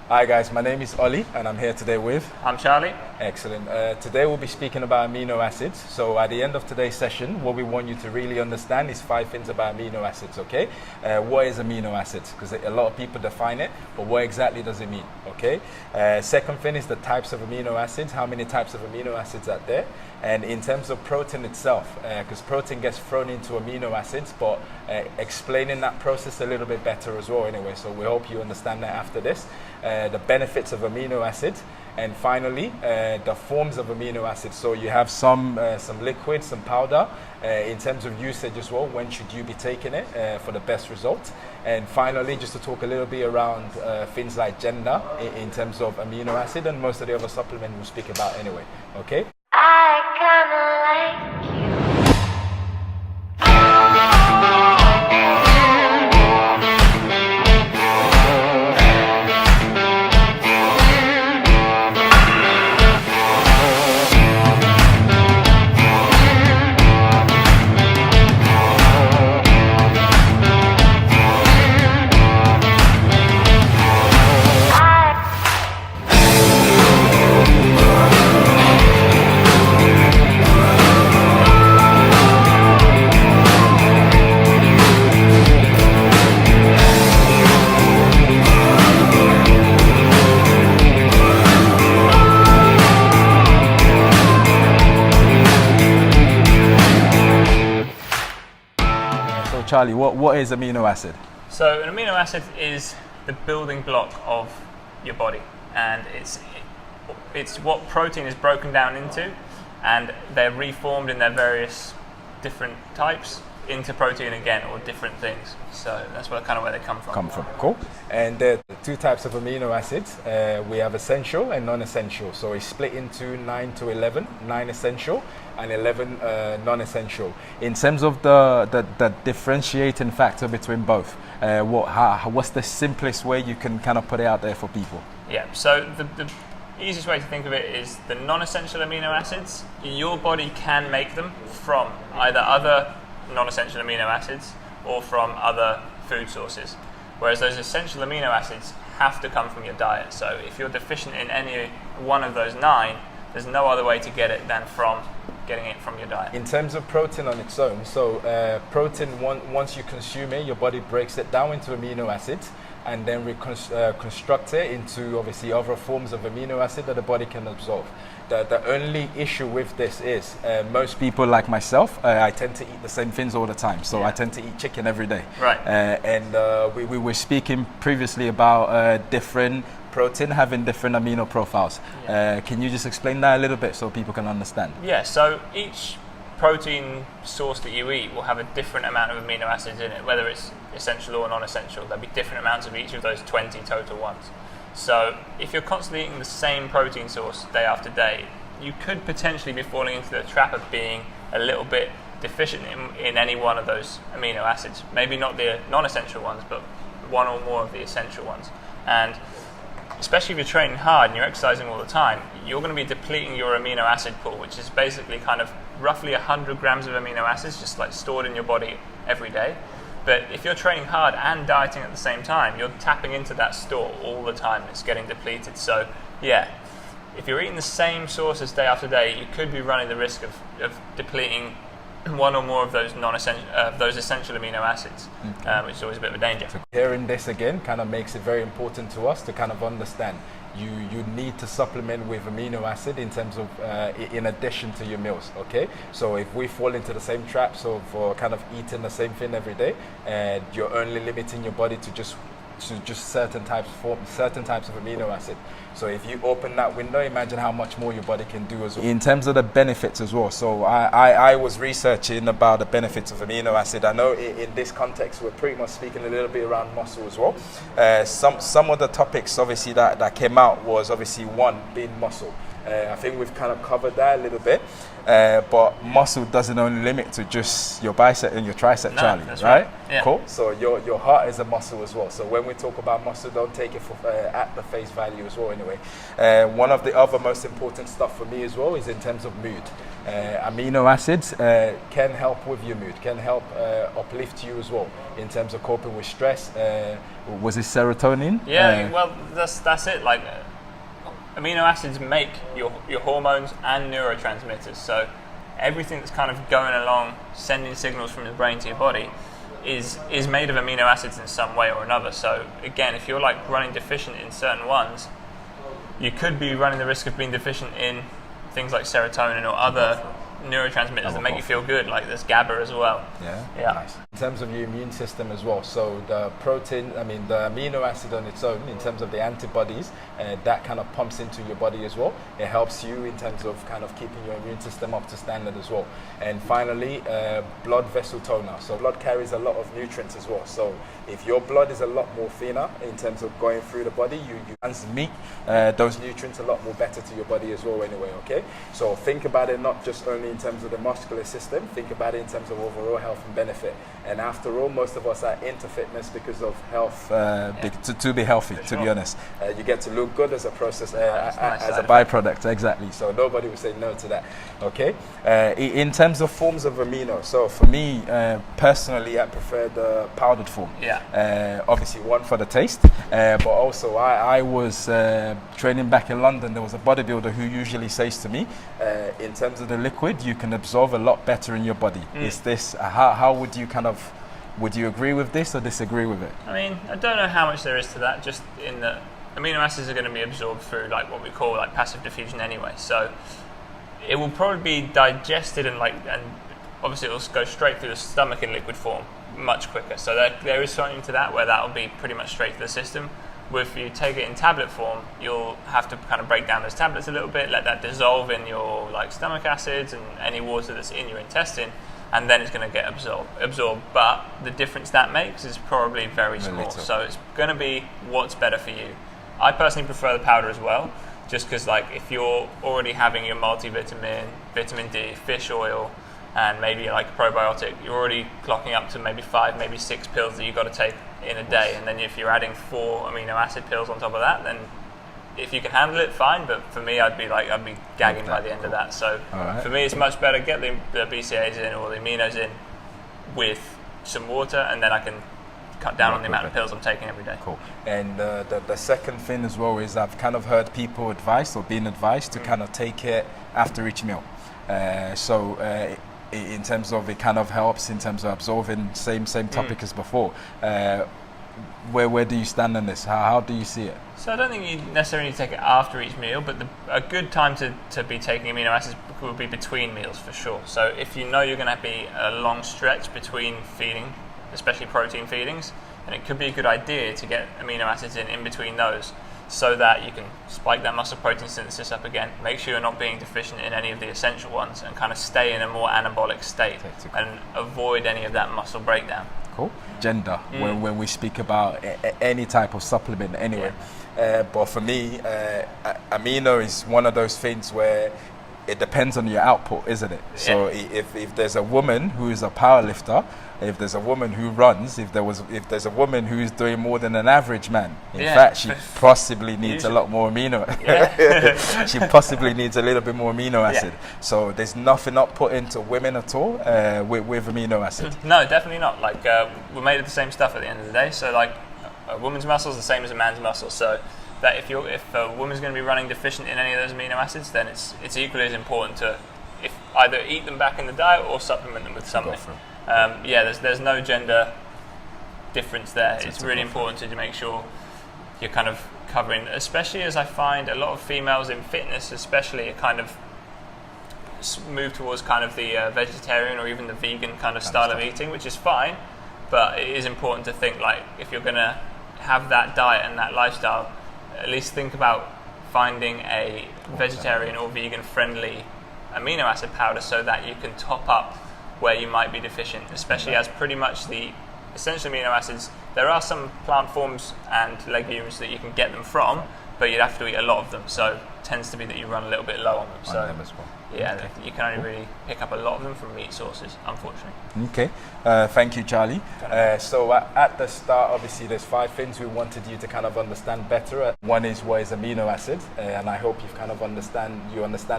Hi guys, my name is Ollie and I'm here today with... I'm Charlie. Excellent. Today we'll be speaking about amino acids. So at the end of today's session, what we want you to really understand is 5 things about amino acids, okay? What is amino acids? Because a lot of people define it, but what exactly does it mean, okay? Second thing is the types of amino acids, how many types of amino acids are there? And in terms of protein itself, because protein gets thrown into amino acids, but explaining that process a little bit better as well anyway. So we hope you understand that after this. The benefits of amino acids, and finally the forms of amino acids. So you have some liquid, some powder. In terms of usage as well, when should you be taking it for the best result? And finally, just to talk a little bit around things like gender in terms of amino acid, and most of the other supplements we'll speak about anyway. Okay. I kinda like you. Charlie, what is amino acid? So an amino acid is the building block of your body, and it's what protein is broken down into, and they're reformed in their various different types into protein again, or different things. So that's where they come from. Cool. And there are 2 types of amino acids. We have essential and non-essential. So it's split into 9 to 11, 9 essential and 11 non-essential. In terms of the differentiating factor between both, what's the simplest way you can kind of put it out there for people? Yeah, so the easiest way to think of it is the non-essential amino acids. Your body can make them from either other non-essential amino acids or from other food sources, whereas those essential amino acids have to come from your diet. So if you're deficient in any one of those 9, there's no other way to get it than from getting it from your diet. In terms of protein on its own, so protein, once you consume it, your body breaks it down into amino acids and then reconstruct it into obviously other forms of amino acid that the body can absorb. The only issue with this is most people like myself, I tend to eat the same things all the time. So I tend to eat chicken every day. Right. And we were speaking previously about different protein having different amino profiles. Yeah. Can you just explain that a little bit so people can understand? Yeah, so each protein source that you eat will have a different amount of amino acids in it, whether it's essential or non-essential. There'll be different amounts of each of those 20 total ones. So if you're constantly eating the same protein source day after day, you could potentially be falling into the trap of being a little bit deficient in any one of those amino acids. Maybe not the non-essential ones, but one or more of the essential ones. And especially if you're training hard and you're exercising all the time, you're going to be depleting your amino acid pool, which is basically kind of roughly 100 grams of amino acids just like stored in your body every day. But if you're training hard and dieting at the same time, you're tapping into that store all the time. It's getting depleted. So yeah, if you're eating the same sources day after day, you could be running the risk of depleting one or more of those essential amino acids, which is always a bit of a danger. So hearing this again kind of makes it very important to us to kind of understand you need to supplement with amino acid in terms of in addition to your meals. Okay, so if we fall into the same trap, so for kind of eating the same thing every day, and you're only limiting your body to just certain types of amino acid. So if you open that window, imagine how much more your body can do as well. In terms of the benefits as well, so I was researching about the benefits of amino acid. I know in this context we're pretty much speaking a little bit around muscle as well. Some of the topics obviously that came out was obviously one being muscle. I think we've kind of covered that a little bit. But muscle doesn't only limit to just your bicep and your tricep, No, Charlie, that's right? Yeah. Cool. So your heart is a muscle as well. So when we talk about muscle, don't take it for, at the face value as well. Anyway, one of the other most important stuff for me as well is in terms of mood. Amino acids can help with your mood, can help uplift you as well in terms of coping with stress. Was it serotonin? Yeah, well, that's it. Like, amino acids make your hormones and neurotransmitters. So everything that's kind of going along, sending signals from the brain to your body, is made of amino acids in some way or another. So again, if you're like running deficient in certain ones, you could be running the risk of being deficient in things like serotonin or other neurotransmitters that make you feel good, like there's GABA as well. Yeah. Nice. In terms of your immune system as well, so the protein, the amino acid on its own, in terms of the antibodies, that kind of pumps into your body as well. It helps you in terms of kind of keeping your immune system up to standard as well. And finally, blood vessel toner. So blood carries a lot of nutrients as well. So if your blood is a lot more thinner in terms of going through the body, you transmit those nutrients a lot more better to your body as well anyway, okay? So think about it not just only in terms of the muscular system, think about it in terms of overall health and benefit. And after all, most of us are into fitness because of health, to be healthy, to be honest. You get to look good as a process, as a byproduct, exactly. So nobody would say no to that, okay? In terms of forms of amino, so for me, personally, I prefer the powdered form. Obviously, one for the taste, but also I was training back in London. There was a bodybuilder who usually says to me, in terms of the liquid, you can absorb a lot better in your body. Is this, how would you would you agree with this or disagree with it? I mean, I don't know how much there is to that, just in that amino acids are going to be absorbed through like what we call like passive diffusion anyway. So it will probably be digested and obviously it will go straight through the stomach in liquid form much quicker. So there is something to that where that will be pretty much straight to the system. If you take it in tablet form, you'll have to kind of break down those tablets a little bit, let that dissolve in your like stomach acids and any water that's in your intestine, and then it's going to get absorbed. But the difference that makes is probably very small. So it's going to be what's better for you. I personally prefer the powder as well, just because like if you're already having your multivitamin, vitamin D, fish oil, and maybe like a probiotic, you're already clocking up to maybe 5, maybe 6 pills that you've got to take in a day. And then if you're adding 4 amino acid pills on top of that, then if you can handle it, fine. But for me, I'd be gagging by the end of that. So for me, it's much better get the BCAAs in or the aminos in with some water, and then I can cut down on the amount of pills I'm taking every day. Cool. And the second thing as well is I've kind of heard people advised or been advised to kind of take it after each meal. In terms of it kind of helps in terms of absorbing same topic as before. Where do you stand on this? How do you see it? So I don't think you necessarily need to take it after each meal, but a good time to be taking amino acids would be between meals for sure. So if you know you're going to be a long stretch between feeding, especially protein feedings, then it could be a good idea to get amino acids in between those, so that you can spike that muscle protein synthesis up again, make sure you're not being deficient in any of the essential ones, and kind of stay in a more anabolic state and avoid any of that muscle breakdown. Cool. Gender, when we speak about any type of supplement anyway. But for me, amino is one of those things where it depends on your output, isn't it? So if there's a woman who is a power lifter, if there's a woman who runs, if there's a woman who's doing more than an average man, in fact, she possibly needs a lot more amino. She possibly needs a little bit more amino acid. So there's nothing up put into women at all with amino acid. No, definitely not. Like we're made of the same stuff at the end of the day. So like a woman's muscle is the same as a man's muscle. So that if a woman's going to be running deficient in any of those amino acids, then it's equally as important to either eat them back in the diet or supplement them with something. There's no gender difference there. It's really important to make sure you're kind of covering, especially as I find a lot of females in fitness especially kind of move towards kind of the vegetarian or even the vegan kind of style of eating, which is fine, but it is important to think like if you're going to have that diet and that lifestyle, at least think about finding a vegetarian or vegan friendly amino acid powder so that you can top up where you might be deficient, especially as pretty much the essential amino acids, there are some plant forms and legumes that you can get them from, but you'd have to eat a lot of them. So it tends to be that you run a little bit low on them. So On them as well. yeah, Okay. you can only really pick up a lot of them from meat sources, unfortunately. Okay, thank you, Charlie. So at the start, obviously, there's 5 things we wanted you to kind of understand better. One is what is amino acid, and I hope you've kind of understand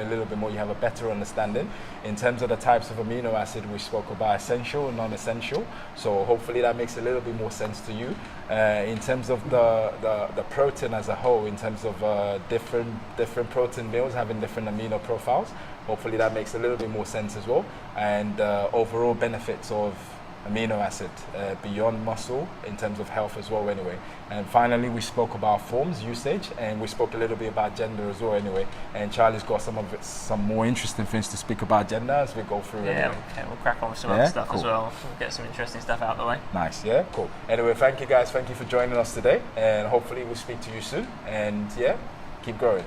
a little bit more. You have a better understanding in terms of the types of amino acid. We spoke about essential and non-essential. So hopefully that makes a little bit more sense to you. In terms of the protein as a whole, in terms of different protein meals having different amino profiles. Hopefully that makes a little bit more sense as well, and overall benefits of amino acid beyond muscle in terms of health as well anyway. And finally we spoke about forms usage, and we spoke a little bit about gender as well anyway, and Charlie's got some more interesting things to speak about gender as we go through. Yeah, anyway. okay, we'll crack on with some other stuff as well. We'll get some interesting stuff out of the way. Nice, yeah, cool. Anyway, thank you guys, thank you for joining us today, and hopefully we'll speak to you soon, and yeah, keep growing.